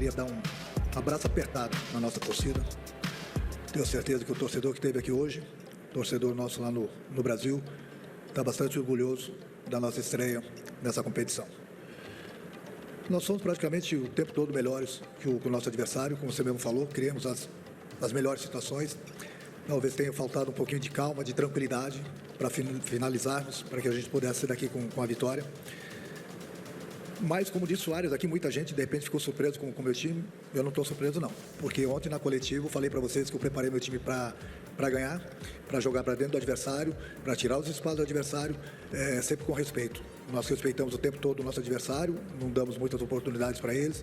queria dar um abraço apertado na nossa torcida. Tenho certeza que o torcedor que esteve aqui hoje, torcedor nosso lá no Brasil, está bastante orgulhoso da nossa estreia nessa competição. Nós somos praticamente o tempo todo melhores que o nosso adversário, como você mesmo falou, criamos as melhores situações. Talvez tenha faltado um pouquinho de calma, de tranquilidade para finalizarmos, para que a gente pudesse sair daqui com a vitória. Mas, como disse o Soares, aqui muita gente de repente ficou surpreso com o meu time. Eu não estou surpreso não, porque ontem na coletiva eu falei para vocês que eu preparei meu time para ganhar, para jogar para dentro do adversário, para tirar os espaços do adversário, sempre com respeito. Nós respeitamos o tempo todo o nosso adversário, não damos muitas oportunidades para eles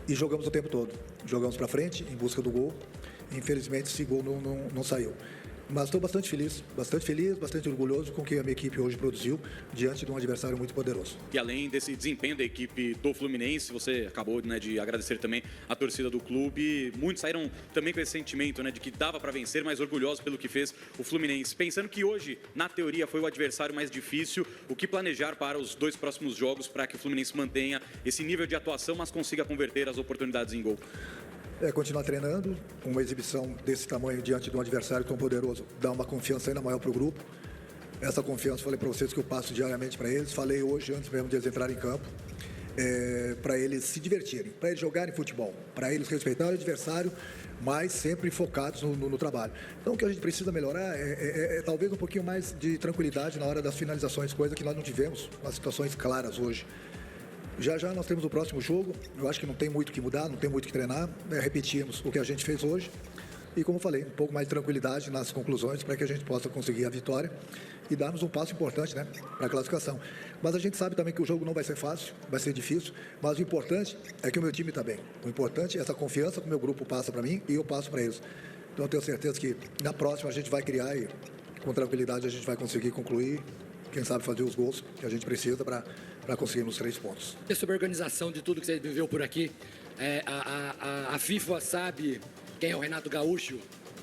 e jogamos o tempo todo. Jogamos para frente em busca do gol. Infelizmente esse gol não saiu. Mas estou bastante feliz, bastante orgulhoso com o que a minha equipe hoje produziu diante de um adversário muito poderoso. E além desse desempenho da equipe do Fluminense, você acabou de agradecer também a torcida do clube. Muitos saíram também com esse sentimento de que dava para vencer, mas orgulhosos pelo que fez o Fluminense. Pensando que hoje, na teoria, foi o adversário mais difícil, o que planejar para os 2 próximos jogos para que o Fluminense mantenha esse nível de atuação, mas consiga converter as oportunidades em gol? Continuar treinando, uma exibição desse tamanho diante de um adversário tão poderoso, dá uma confiança ainda maior para o grupo. Essa confiança, falei para vocês que eu passo diariamente para eles, falei hoje, antes mesmo de eles entrarem em campo, para eles se divertirem, para eles jogarem futebol, para eles respeitarem o adversário, mas sempre focados no trabalho. Então o que a gente precisa melhorar é talvez um pouquinho mais de tranquilidade na hora das finalizações, coisa que nós não tivemos nas situações claras hoje. Já nós temos o próximo jogo, eu acho que não tem muito o que mudar, não tem muito o que treinar, repetimos o que a gente fez hoje e, como falei, um pouco mais de tranquilidade nas conclusões para que a gente possa conseguir a vitória e darmos um passo importante para a classificação. Mas a gente sabe também que o jogo não vai ser fácil, vai ser difícil, mas o importante é que o meu time está bem. O importante é essa confiança que o meu grupo passa para mim e eu passo para eles. Então eu tenho certeza que na próxima a gente vai criar e com tranquilidade a gente vai conseguir concluir, quem sabe fazer os gols que a gente precisa para conseguirmos 3 pontos. E sobre a organização de tudo que você viveu por aqui, a FIFA sabe quem é o Renato Gaúcho,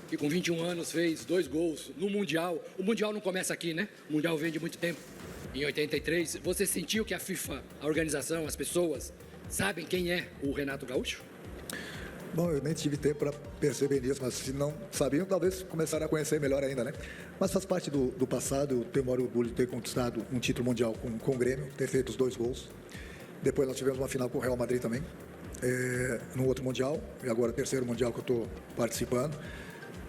que com 21 anos fez 2 gols no Mundial. O Mundial não começa aqui, né? O Mundial vem de muito tempo, em 83. Você sentiu que a FIFA, a organização, as pessoas, sabem quem é o Renato Gaúcho? Bom, eu nem tive tempo para perceber isso, mas se não sabiam, talvez começaram a conhecer melhor ainda, Mas faz parte do passado, eu tenho o maior orgulho de ter conquistado um título mundial com o Grêmio, ter feito os 2 gols. Depois nós tivemos uma final com o Real Madrid também, no outro Mundial, e agora o 3º Mundial que eu estou participando.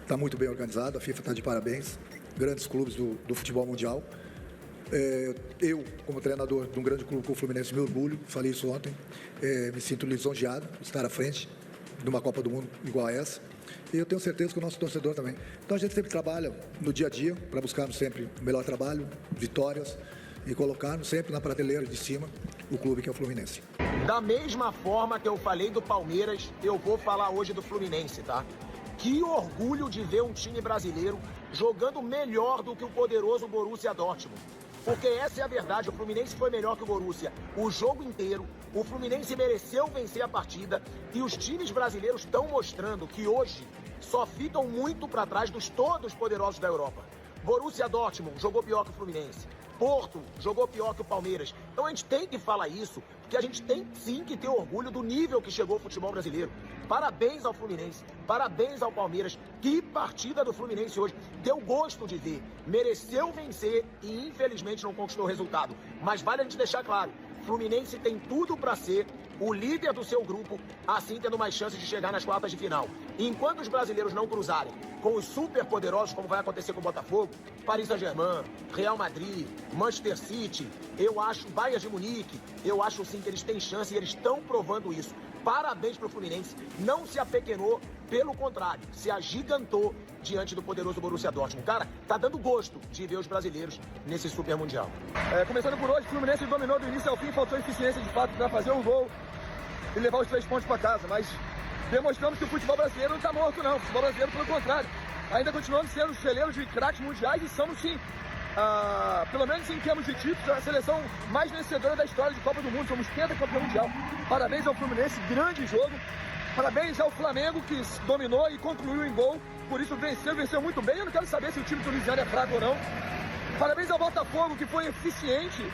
Está muito bem organizado, a FIFA está de parabéns, grandes clubes do futebol mundial. Eu, como treinador de um grande clube como o Fluminense, me orgulho, falei isso ontem, me sinto lisonjeado de estar à frente de uma Copa do Mundo igual a essa. E eu tenho certeza que o nosso torcedor também. Então a gente sempre trabalha no dia a dia para buscarmos sempre o melhor trabalho, vitórias e colocarmos sempre na prateleira de cima o clube que é o Fluminense. Da mesma forma que eu falei do Palmeiras, eu vou falar hoje do Fluminense, tá? Que orgulho de ver um time brasileiro jogando melhor do que o poderoso Borussia Dortmund. Porque essa é a verdade, o Fluminense foi melhor que o Borussia o jogo inteiro, o Fluminense mereceu vencer a partida e os times brasileiros estão mostrando que hoje só ficam muito para trás dos todos poderosos da Europa. Borussia Dortmund jogou pior que o Fluminense, Porto jogou pior que o Palmeiras. Então a gente tem que falar isso, porque a gente tem sim que ter orgulho do nível que chegou o futebol brasileiro. Parabéns ao Fluminense, parabéns ao Palmeiras. Que partida do Fluminense hoje. Deu gosto de ver, mereceu vencer e infelizmente não conquistou o resultado. Mas vale a gente deixar claro, Fluminense tem tudo para ser o líder do seu grupo, assim tendo mais chances de chegar nas quartas de final. E enquanto os brasileiros não cruzarem com os super poderosos, como vai acontecer com o Botafogo, Paris Saint-Germain, Real Madrid, Manchester City, eu acho, Bayern de Munique, eu acho sim que eles têm chance e eles estão provando isso. Parabéns para o Fluminense, não se apequenou, pelo contrário, se agigantou diante do poderoso Borussia Dortmund. Cara, tá dando gosto de ver os brasileiros nesse Super Mundial. Começando por hoje, o Fluminense dominou do início ao fim, faltou eficiência de fato para fazer um gol e levar os 3 pontos para casa, mas demonstramos que o futebol brasileiro não está morto não, o futebol brasileiro pelo contrário, ainda continuamos sendo celeiros de craques mundiais e somos sim, pelo menos em termos de títulos, a seleção mais vencedora da história de Copa do Mundo, somos pentacampeão mundial. Parabéns ao Fluminense, grande jogo, parabéns ao Flamengo que dominou e concluiu em gol, por isso venceu muito bem. Eu não quero saber se o time tunisiano é fraco ou não, Parabéns ao Botafogo, que foi eficiente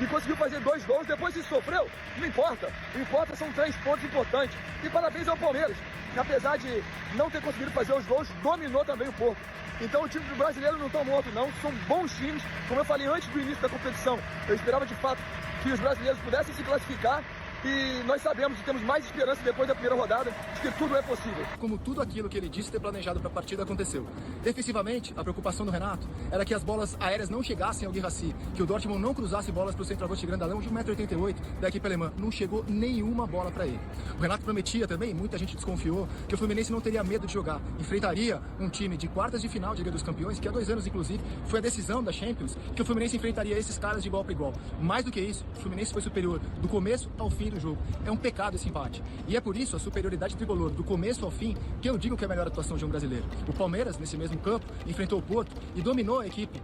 e conseguiu fazer 2 gols. Depois se sofreu, não importa. O que importa são 3 pontos importantes. E parabéns ao Palmeiras, que apesar de não ter conseguido fazer os gols, dominou também o Porto. Então o time do brasileiro não está morto não, são bons times. Como eu falei antes do início da competição, eu esperava de fato que os brasileiros pudessem se classificar. E nós sabemos e temos mais esperança depois da primeira rodada de que tudo é possível. Como tudo aquilo que ele disse ter planejado para a partida aconteceu. Defensivamente, a preocupação do Renato era que as bolas aéreas não chegassem ao Guirassy, que o Dortmund não cruzasse bolas para o centroavante grandalão de 1,88 m da equipe alemã. Não chegou nenhuma bola para ele. O Renato prometia também, muita gente desconfiou, que o Fluminense não teria medo de jogar. Enfrentaria um time de quartas de final de Liga dos Campeões, que há 2 anos, inclusive, foi a decisão da Champions, que o Fluminense enfrentaria esses caras de igual para igual. Mais do que isso, o Fluminense foi superior do começo ao fim do jogo. É um pecado esse empate. E é por isso a superioridade tricolor do começo ao fim que eu digo que é a melhor atuação de um brasileiro. O Palmeiras, nesse mesmo campo, enfrentou o Porto e dominou a equipe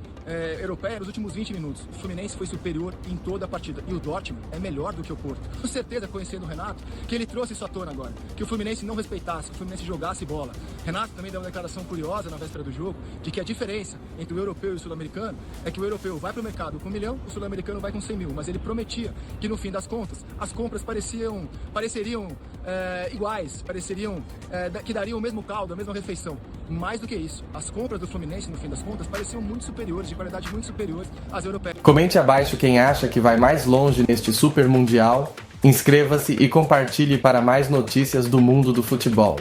europeia nos últimos 20 minutos. O Fluminense foi superior em toda a partida. E o Dortmund é melhor do que o Porto. Com certeza, conhecendo o Renato, que ele trouxe isso à tona agora. Que o Fluminense não respeitasse, que o Fluminense jogasse bola. Renato também deu uma declaração curiosa na véspera do jogo, de que a diferença entre o europeu e o sul-americano é que o europeu vai para o mercado com 1 milhão, o sul-americano vai com 100 mil. Mas ele prometia que no fim das contas, as compras pareceriam iguais, pareceriam que dariam o mesmo caldo, a mesma refeição. Mais do que isso, as compras do Fluminense, no fim das contas, pareciam muito superiores, de qualidade muito superior às europeias. Comente abaixo quem acha que vai mais longe neste Super Mundial, inscreva-se e compartilhe para mais notícias do mundo do futebol.